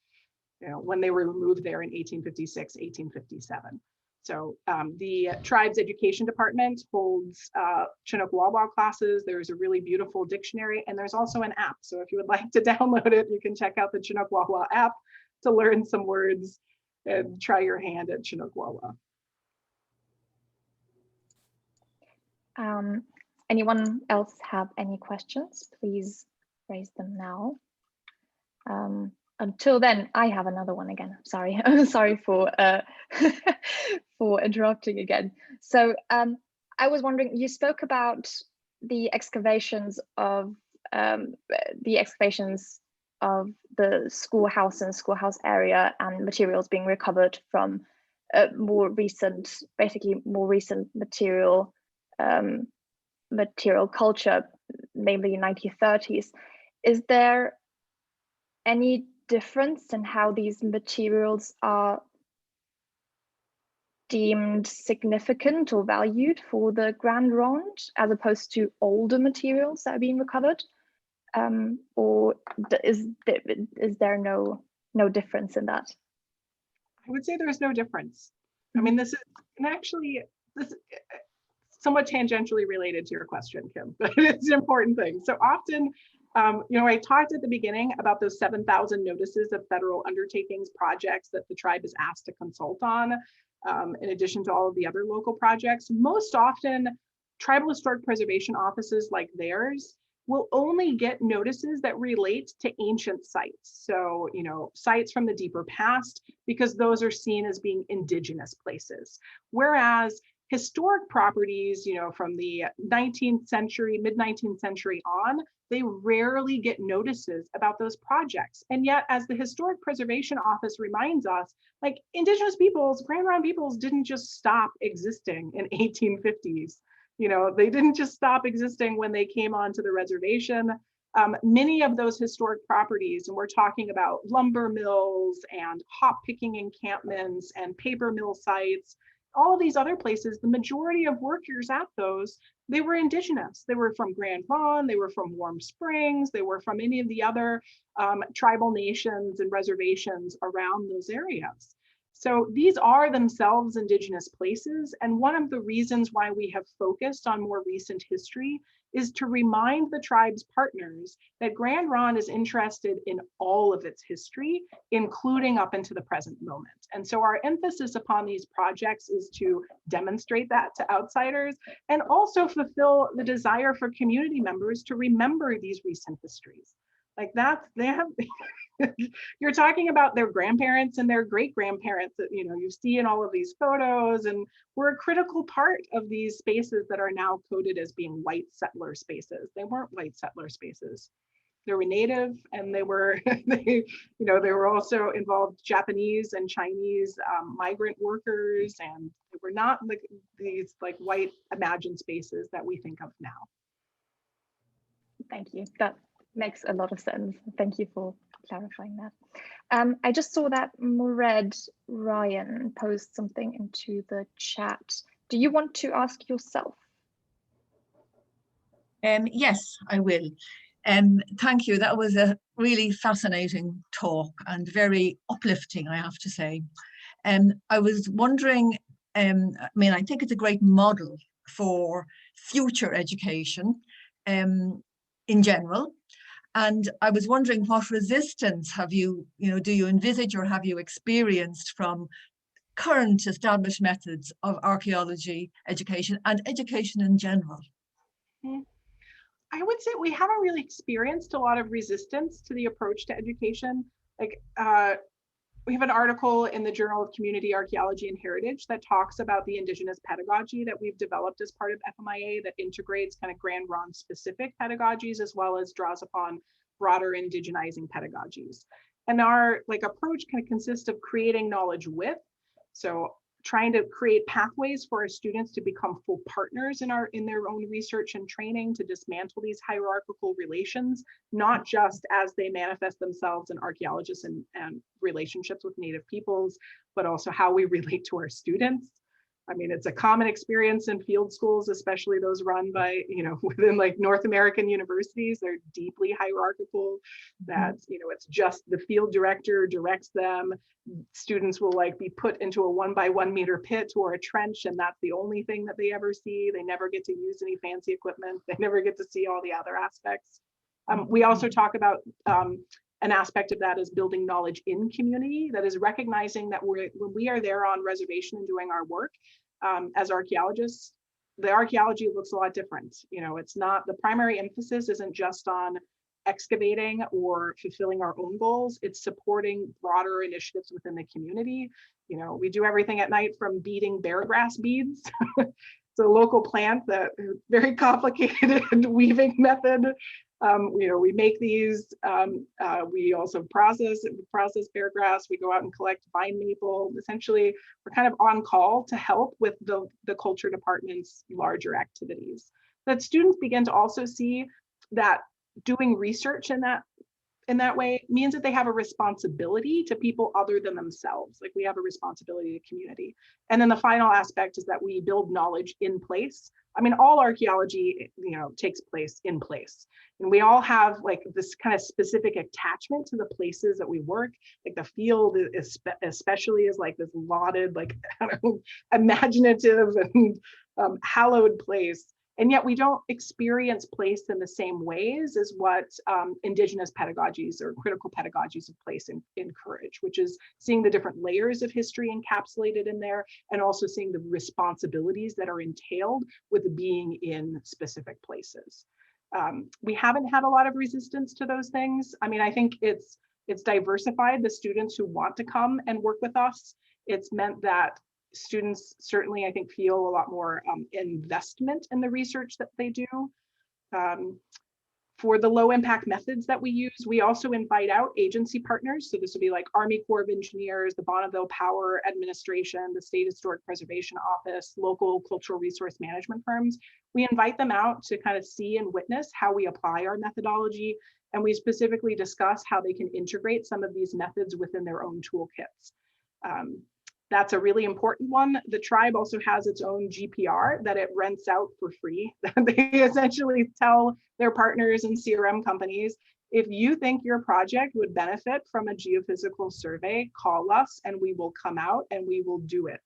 you know, when they were removed there in 1856, 1857. So the tribe's education department holds Chinook Wawa classes. There's a really beautiful dictionary, and there's also an app. So if you would like to download it, you can check out the Chinook Wawa app to learn some words and try your hand at Chinook Wawa. Anyone else have any questions? Please raise them now. Until then, I have another one again. Sorry, I'm sorry for for interrupting again. So I was wondering, you spoke about the excavations of the schoolhouse and schoolhouse area and materials being recovered from more recent material culture, namely 1930s. Is there any difference in how these materials are deemed significant or valued for the Grand Ronde as opposed to older materials that are being recovered? Or is there no difference in that? I would say there is no difference. I mean, this is, and actually, this is somewhat tangentially related to your question, Kim, but it's an important thing. So often, you know, I talked at the beginning about those 7,000 notices of federal undertakings projects that the tribe is asked to consult on, in addition to all of the other local projects. Most often, tribal historic preservation offices like theirs will only get notices that relate to ancient sites. So, you know, sites from the deeper past, because those are seen as being indigenous places. Whereas historic properties, you know, from the 19th century, mid-19th century on, they rarely get notices about those projects. And yet, as the Historic Preservation Office reminds us, like, Indigenous peoples, Grand Ronde peoples didn't just stop existing in 1850s. You know, they didn't just stop existing when they came onto the reservation. Many of those historic properties, and we're talking about lumber mills and hop picking encampments and paper mill sites, all of these other places, the majority of workers at those, they were indigenous. They were from Grand Ronde, they were from Warm Springs, they were from any of the other tribal nations and reservations around those areas. So these are themselves indigenous places. And one of the reasons why we have focused on more recent history is to remind the tribe's partners that Grand Ronde is interested in all of its history, including up into the present moment. And so our emphasis upon these projects is to demonstrate that to outsiders and also fulfill the desire for community members to remember these recent histories. Like that's, they have, you're talking about their grandparents and their great grandparents that, you know, you see in all of these photos, and we're a critical part of these spaces that are now coded as being white settler spaces. They weren't white settler spaces. They were native, and they were, they were also involved Japanese and Chinese migrant workers, and they were not like these like white imagined spaces that we think of now. Thank you. That makes a lot of sense. Thank you for clarifying that. I just saw that Mored Ryan posed something into the chat. Do you want to ask yourself? Yes, I will. Thank you. That was a really fascinating talk and very uplifting, I have to say. I was wondering, I mean, I think it's a great model for future education in general. And I was wondering, what resistance have you, do you envisage or have you experienced from current established methods of archaeology education and education in general? I would say we haven't really experienced a lot of resistance to the approach to education. Like we have an article in the Journal of Community Archaeology and Heritage that talks about the Indigenous pedagogy that we've developed as part of FMIA that integrates kind of Grand Ronde specific pedagogies as well as draws upon broader indigenizing pedagogies. And our approach kind of consists of creating knowledge with, so trying to create pathways for our students to become full partners in their own research and training, to dismantle these hierarchical relations, not just as they manifest themselves in archaeologists and relationships with Native peoples, but also how we relate to our students. I mean, it's a common experience in field schools, especially those run by, within North American universities. They're deeply hierarchical, that, it's just the field director directs them. Students will be put into a 1 by 1 meter pit or a trench, and that's the only thing that they ever see. They never get to use any fancy equipment. They never get to see all the other aspects. We also talk about an aspect of that is building knowledge in community, that is recognizing that when we are there on reservation and doing our work as archaeologists, the archaeology looks a lot different. It's not, the primary emphasis isn't just on excavating or fulfilling our own goals, it's supporting broader initiatives within the community. We do everything at night from beading beargrass beads. It's a local plant that very complicated weaving method. We make these, we also process beargrass, we go out and collect vine maple. Essentially, we're kind of on call to help with the culture department's larger activities. That students begin to also see that doing research in that way means that they have a responsibility to people other than themselves. We have a responsibility to community. And then the final aspect is that we build knowledge in place. I mean, all archaeology, takes place in place. And we all have this kind of specific attachment to the places that we work. The field especially is this lauded, I don't know, imaginative and hallowed place. And yet we don't experience place in the same ways as what Indigenous pedagogies or critical pedagogies of place encourage, which is seeing the different layers of history encapsulated in there, and also seeing the responsibilities that are entailed with being in specific places. We haven't had a lot of resistance to those things. I mean, I think it's diversified the students who want to come and work with us. It's meant that students certainly, I think, feel a lot more investment in the research that they do. For the low impact methods that we use, we also invite out agency partners. So this would be Army Corps of Engineers, the Bonneville Power Administration, the State Historic Preservation Office, local cultural resource management firms. We invite them out to kind of see and witness how we apply our methodology. And we specifically discuss how they can integrate some of these methods within their own toolkits. That's a really important one. The tribe also has its own GPR that it rents out for free. They essentially tell their partners and CRM companies, if you think your project would benefit from a geophysical survey, call us and we will come out and we will do it.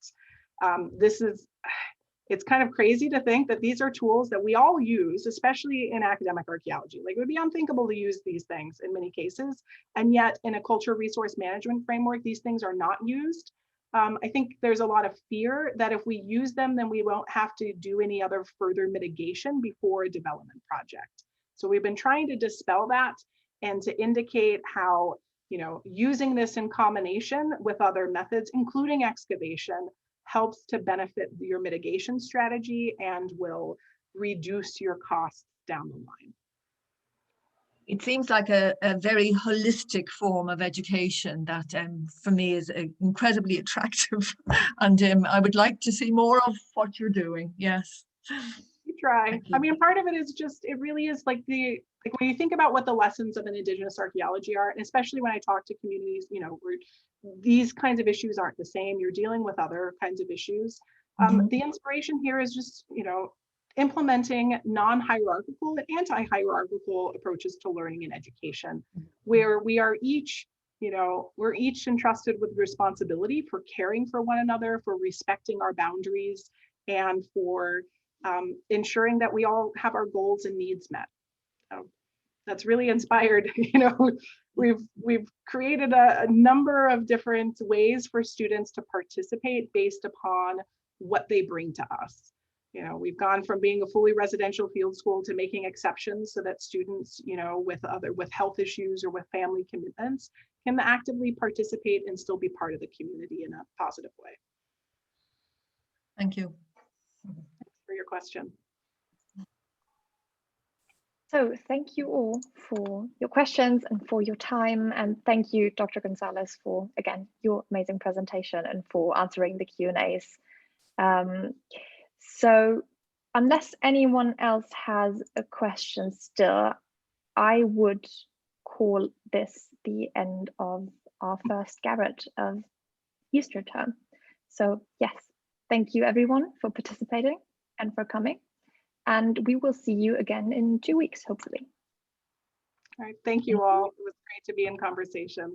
It's kind of crazy to think that these are tools that we all use, especially in academic archaeology. It would be unthinkable to use these things in many cases. And yet in a cultural resource management framework, these things are not used. I think there's a lot of fear that if we use them, then we won't have to do any other further mitigation before a development project. So we've been trying to dispel that and to indicate how, using this in combination with other methods, including excavation, helps to benefit your mitigation strategy and will reduce your costs down the line. It seems like a very holistic form of education that for me is incredibly attractive. And I would like to see more of what you're doing. Yes. We try. I mean, part of it is just, it really is when you think about what the lessons of an Indigenous archaeology are, and especially when I talk to communities, where these kinds of issues aren't the same, you're dealing with other kinds of issues. The inspiration here is just, implementing non-hierarchical and anti-hierarchical approaches to learning and education, where we are each, we're each entrusted with responsibility for caring for one another, for respecting our boundaries, and for ensuring that we all have our goals and needs met. So that's really inspired. We've created a number of different ways for students to participate based upon what they bring to us. We've gone from being a fully residential field school to making exceptions so that students, with health issues or with family commitments can actively participate and still be part of the community in a positive way. Thank you. Thanks for your question. So thank you all for your questions and for your time. And thank you, Dr. Gonzalez, for, again, your amazing presentation and for answering the Q&As. So unless anyone else has a question still, I would call this the end of our first Garrod of Easter term. So yes, thank you everyone for participating and for coming. And we will see you again in 2 weeks, hopefully. All right, thank you all. It was great to be in conversation.